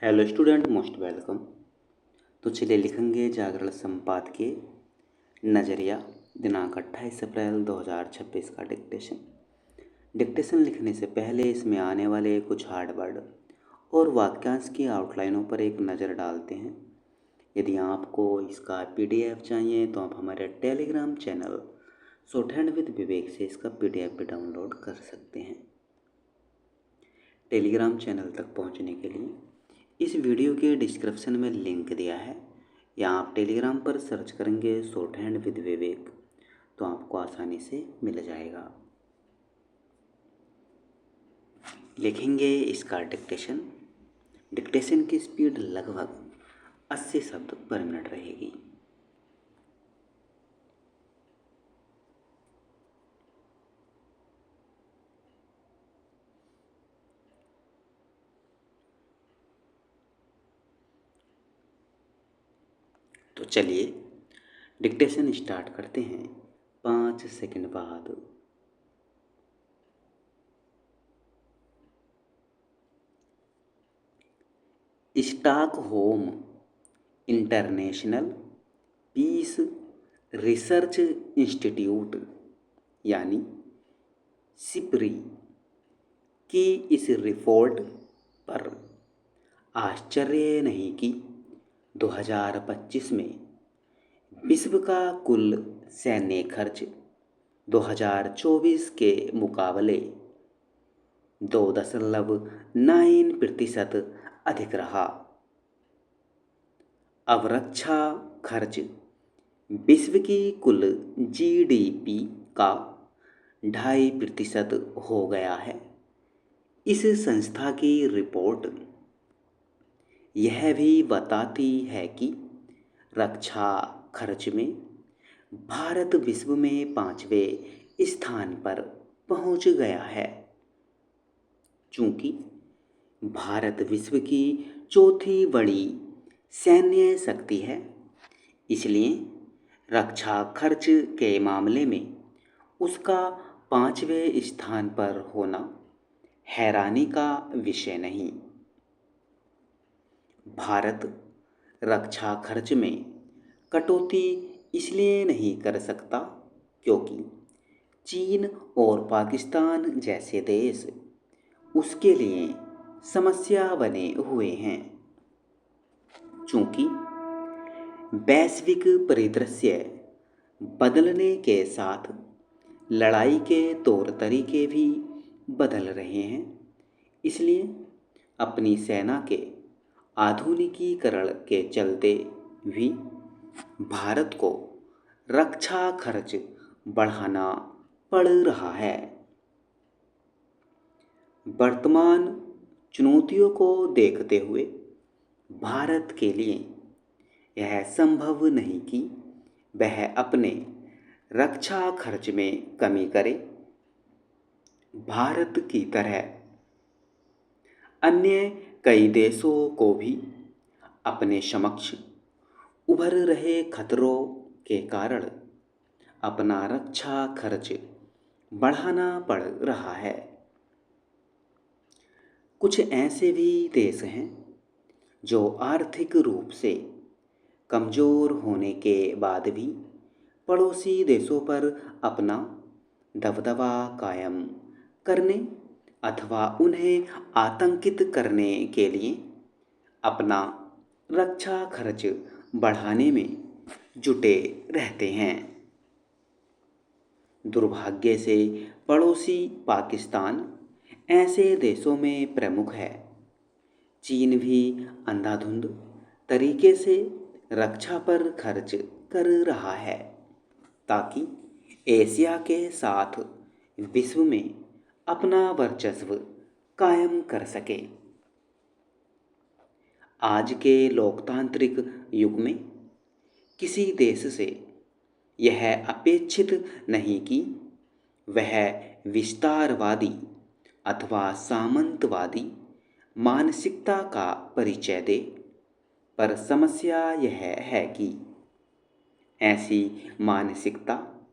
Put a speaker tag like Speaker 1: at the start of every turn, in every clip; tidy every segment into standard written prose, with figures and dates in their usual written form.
Speaker 1: Hello student, most welcome. तो चलिए लिखेंगे जागरण संपादकीय नज़रिया दिनांक 28 अप्रैल 2026 का डिक्टेशन। डिक्टेशन लिखने से पहले इसमें आने वाले कुछ हार्ड वर्ड और वाक्यांश की आउटलाइनों पर एक नज़र डालते हैं। यदि आपको इसका पीडीएफ चाहिए तो आप हमारे Telegram channel shorthand with Vivek से इसका पीडीएफ भी डाउनलोड कर सकते हैं। टेलीग्राम चैनल तक पहुंचने के लिए इस वीडियो के डिस्क्रिप्शन में लिंक दिया है, या आप टेलीग्राम पर सर्च करेंगे शॉर्ट हैंड विद विवेक तो आपको आसानी से मिल जाएगा। लिखेंगे इसका डिक्टेशन। डिक्टेशन की स्पीड लगभग 80 शब्द पर मिनट रहेगी। तो चलिए डिक्टेशन स्टार्ट करते हैं 5 सेकंड बाद। Stockholm International Peace Research Institute यानी सिप्री की इस रिपोर्ट पर आश्चर्य नहीं कि 2025 में विश्व का कुल सैन्य खर्च 2024 के मुकाबले 2.9% अधिक रहा। अब रक्षा खर्च विश्व की कुल जीडीपी का 2.5% हो गया है। इस संस्था की रिपोर्ट यह भी बताती है कि रक्षा खर्च में भारत विश्व में 5वें स्थान पर पहुंच गया है। चूंकि भारत विश्व की चौथी बड़ी सैन्य शक्ति है, इसलिए रक्षा खर्च के मामले में उसका 5वें स्थान पर होना हैरानी का विषय नहीं। भारत रक्षा खर्च में कटौती इसलिए नहीं कर सकता क्योंकि चीन और पाकिस्तान जैसे देश उसके लिए समस्या बने हुए हैं। चूंकि वैश्विक परिदृश्य बदलने के साथ लड़ाई के तौर तरीके भी बदल रहे हैं, इसलिए अपनी सेना के आधुनिकीकरण के चलते भी भारत को रक्षा खर्च बढ़ाना पड़ रहा है। वर्तमान चुनौतियों को देखते हुए भारत के लिए यह संभव नहीं कि वह अपने रक्षा खर्च में कमी करे। भारत की तरह अन्य कई देशों को भी अपने समक्ष उभर रहे खतरों के कारण अपना रक्षा खर्च बढ़ाना पड़ रहा है। कुछ ऐसे भी देश हैं जो आर्थिक रूप से कमज़ोर होने के बाद भी पड़ोसी देशों पर अपना दबदबा कायम करने अथवा उन्हें आतंकित करने के लिए अपना रक्षा खर्च बढ़ाने में जुटे रहते हैं। दुर्भाग्य से पड़ोसी पाकिस्तान ऐसे देशों में प्रमुख है। चीन भी अंधाधुंध तरीके से रक्षा पर खर्च कर रहा है ताकि एशिया के साथ विश्व में अपना वर्चस्व कायम कर सके। आज के लोकतांत्रिक युग में किसी देश से यह अपेक्षित नहीं कि वह विस्तारवादी अथवा सामंतवादी मानसिकता का परिचय दे, पर समस्या यह है कि ऐसी मानसिकता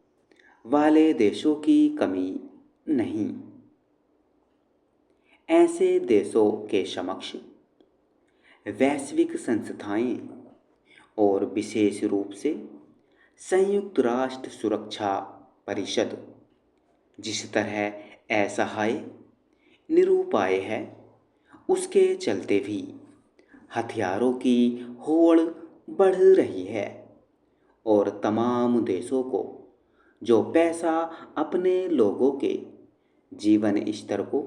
Speaker 1: वाले देशों की कमी नहीं। ऐसे देशों के समक्ष वैश्विक संस्थाएं और विशेष रूप से संयुक्त राष्ट्र सुरक्षा परिषद जिस तरह असहाय निरुपाय है, उसके चलते भी हथियारों की होड़ बढ़ रही है और तमाम देशों को जो पैसा अपने लोगों के जीवन स्तर को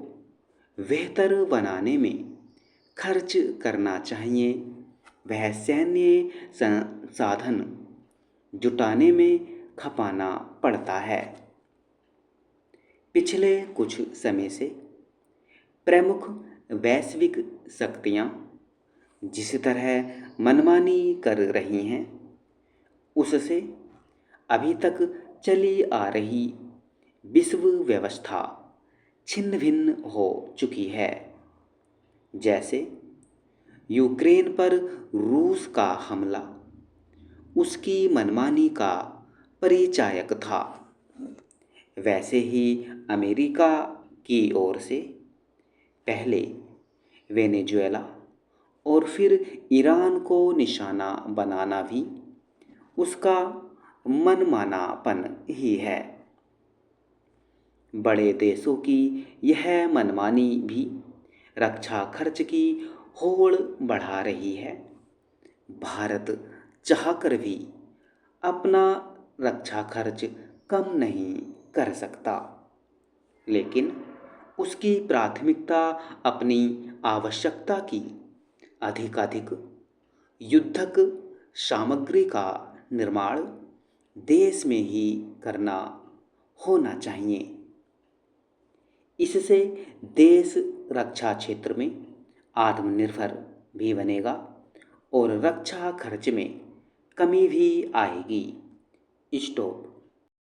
Speaker 1: बेहतर बनाने में खर्च करना चाहिए, वह सैन्य संसाधन जुटाने में खपाना पड़ता है। पिछले कुछ समय से प्रमुख वैश्विक शक्तियाँ जिस तरह मनमानी कर रही हैं, उससे अभी तक चली आ रही विश्व व्यवस्था छिन्न भिन्न हो चुकी है। जैसे यूक्रेन पर रूस का हमला उसकी मनमानी का परिचायक था, वैसे ही अमेरिका की ओर से पहले वेनेजुएला और फिर ईरान को निशाना बनाना भी उसका मनमानापन ही है। बड़े देशों की यह मनमानी भी रक्षा खर्च की होड़ बढ़ा रही है। भारत चाहकर भी अपना रक्षा खर्च कम नहीं कर सकता, लेकिन उसकी प्राथमिकता अपनी आवश्यकता की अधिकाधिक युद्धक सामग्री का निर्माण देश में ही करना होना चाहिए। इससे देश रक्षा क्षेत्र में आत्मनिर्भर भी बनेगा और रक्षा खर्च में कमी भी आएगी। स्टॉप।